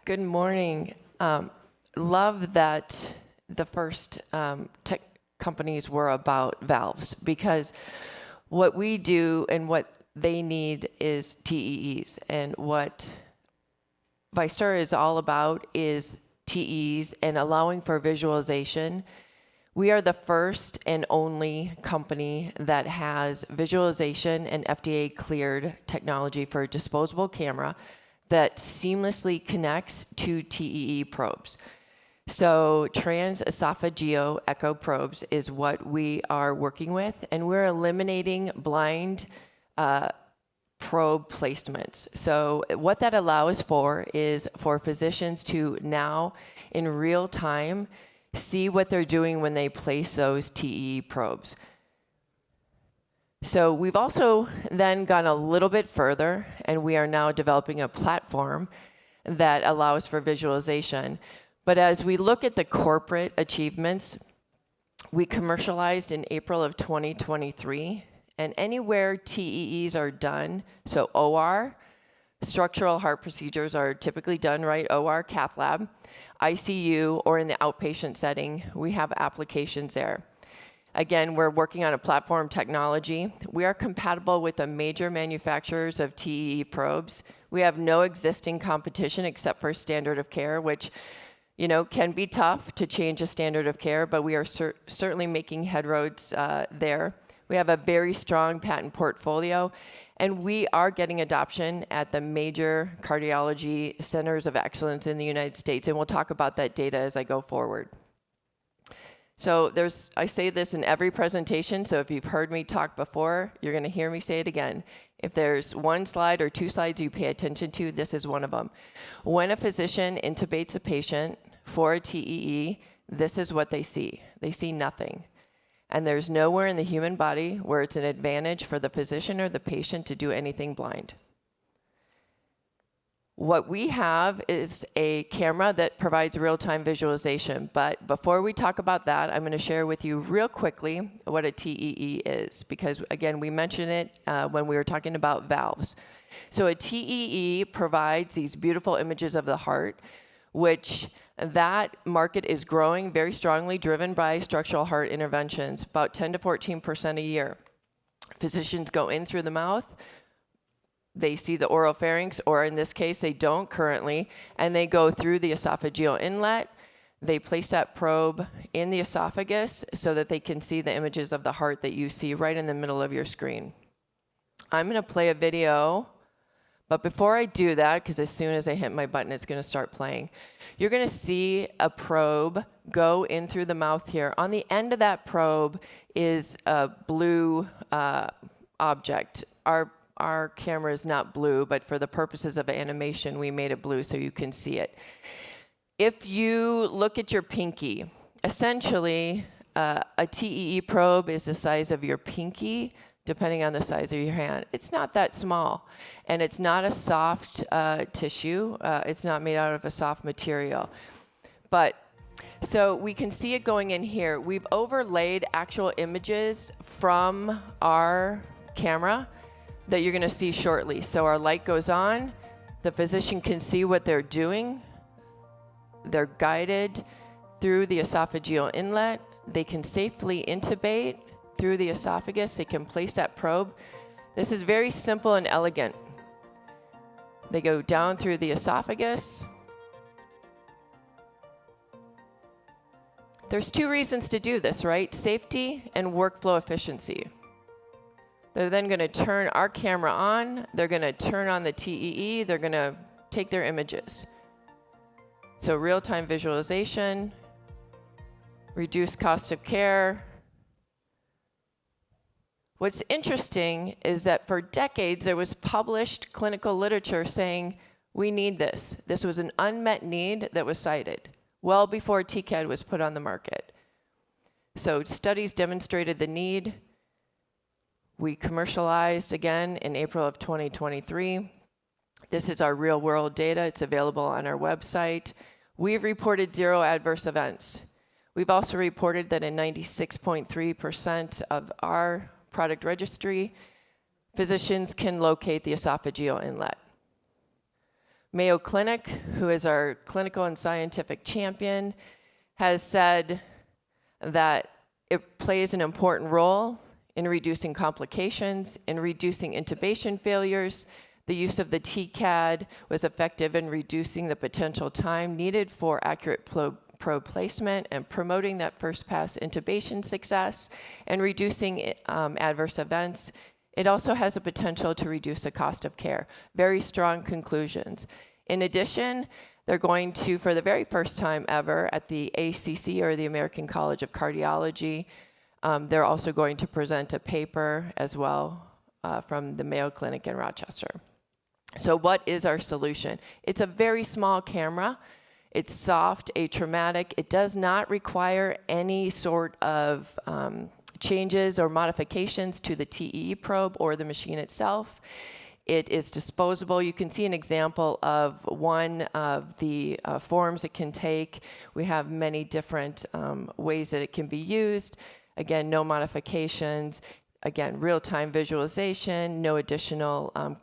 Good morning. Love that the first tech companies were about valves, because what we do and what they need is TEEs, and what Visura is all about is TEEs and allowing for visualization. We are the first and only company that has visualization and FDA cleared technology for a disposable camera that seamlessly connects to TEE probes. So transesophageal echo probes is what we are working with, and we're eliminating blind probe placements. So what that allows for is for physicians to now, in real time, see what they're doing when they place those TEE probes. So we've also then gone a little bit further, and we are now developing a platform that allows for visualization. But as we look at the corporate achievements, we commercialized in April of 2023, and anywhere TEEs are done, so OR, structural heart procedures are typically done, right? OR, cath lab, ICU, or in the outpatient setting, we have applications there. Again, we're working on a platform technology. We are compatible with the major manufacturers of TEE probes. We have no existing competition except for standard of care, which can be tough to change a standard of care, but we are certainly making headroads there. We have a very strong patent portfolio, and we are getting adoption at the major cardiology centers of excellence in the United States, and we'll talk about that data as I go forward. So I say this in every presentation, so if you've heard me talk before, you're going to hear me say it again. If there's one slide or two slides you pay attention to, this is one of them. When a physician intubates a patient for a TEE, this is what they see. They see nothing. And there's nowhere in the human body where it's an advantage for the physician or the patient to do anything blind. What we have is a camera that provides real-time visualization. But before we talk about that, I'm going to share with you real quickly what a TEE is, because again, we mentioned it when we were talking about valves. So a TEE provides these beautiful images of the heart, which that market is growing very strongly, driven by structural heart interventions, about 10 to 14% a year. Physicians go in through the mouth, they see the oropharynx, or in this case, they don't currently, and they go through the esophageal inlet. They place that probe in the esophagus so that they can see the images of the heart that you see right in the middle of your screen. I'm going to play a video, but before I do that, because as soon as I hit my button, it's going to start playing, you're going to see a probe go in through the mouth here. On the end of that probe is a blue object. Our camera is not blue, but for the purposes of animation, we made it blue so you can see it. If you look at your pinky, essentially, a TEE probe is the size of your pinky, depending on the size of your hand. It's not that small, and it's not a soft tissue. It's not made out of a soft material. But so we can see it going in here. We've overlaid actual images from our camera that you're going to see shortly. So our light goes on, the physician can see what they're doing. They're guided through the esophageal inlet. They can safely intubate through the esophagus. They can place that probe. This is very simple and elegant. They go down through the esophagus. There's two reasons to do this, right? Safety and workflow efficiency. They're then going to turn our camera on. They're going to turn on the TEE. They're going to take their images. So real-time visualization, reduced cost of care. What's interesting is that for decades, there was published clinical literature saying, we need this. This was an unmet need that was cited well before TCAD was put on the market. So studies demonstrated the need. We commercialized again in April of 2023. This is our real world data. It's available on our website. We've reported 0 adverse events. We've also reported that in 96.3% of our product registry, physicians can locate the esophageal inlet. Mayo Clinic, who is our clinical and scientific champion, has said that it plays an important role in reducing complications, in reducing intubation failures. The use of the TCAD was effective in reducing the potential time needed for accurate probe placement and promoting that first pass intubation success and reducing adverse events. It also has a potential to reduce the cost of care. Very strong conclusions. In addition, they're going to, for the very first time ever at the ACC, or the American College of Cardiology, they're also going to present a paper as well from the Mayo Clinic in Rochester. So what is our solution? It's a very small camera. It's soft, atraumatic. It does not require any sort of changes or modifications to the TEE probe or the machine itself. It is disposable. You can see an example of one of the forms it can take. We have many different ways that it can be used. Again, no modifications. Again, real-time visualization, no additional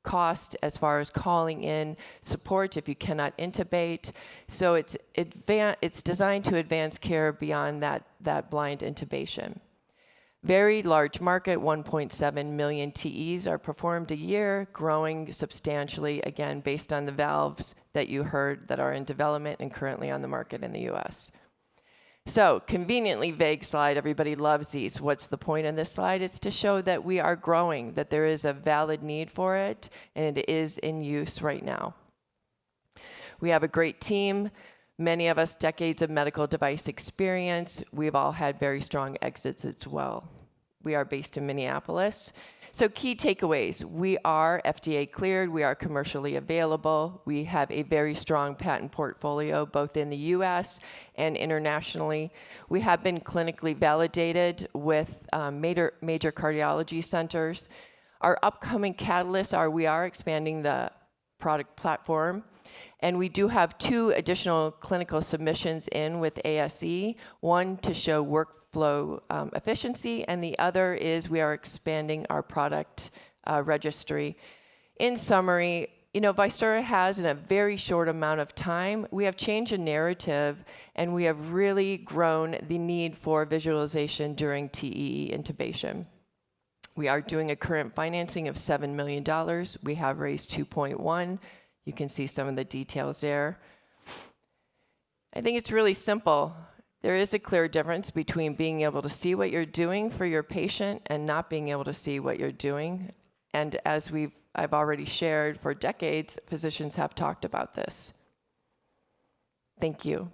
cost as far as calling in support if you cannot intubate. So it's designed to advance care beyond that blind intubation. Very large market, 1.7 million TEs are performed a year, growing substantially, again, based on the valves that you heard that are in development and currently on the market in the US. So, conveniently vague slide, everybody loves these. What's the point in this slide? It's to show that we are growing, that there is a valid need for it, and it is in use right now. We have a great team. Many of us, decades of medical device experience. We've all had very strong exits as well. We are based in Minneapolis. So key takeaways, we are FDA cleared, we are commercially available, we have a very strong patent portfolio both in the US and internationally. We have been clinically validated with major cardiology centers. Our upcoming catalysts are we are expanding the product platform, and we do have 2 additional clinical submissions in with ASE, one to show workflow efficiency, and the other is we are expanding our product registry. In summary, Visura has, in a very short amount of time, we have changed a narrative, and we have really grown the need for visualization during TEE intubation. We are doing a current financing of $7 million. We have raised 2.1. You can see some of the details there. I think it's really simple. There is a clear difference between being able to see what you're doing for your patient and not being able to see what you're doing. And as I've already shared, for decades, physicians have talked about this. Thank you.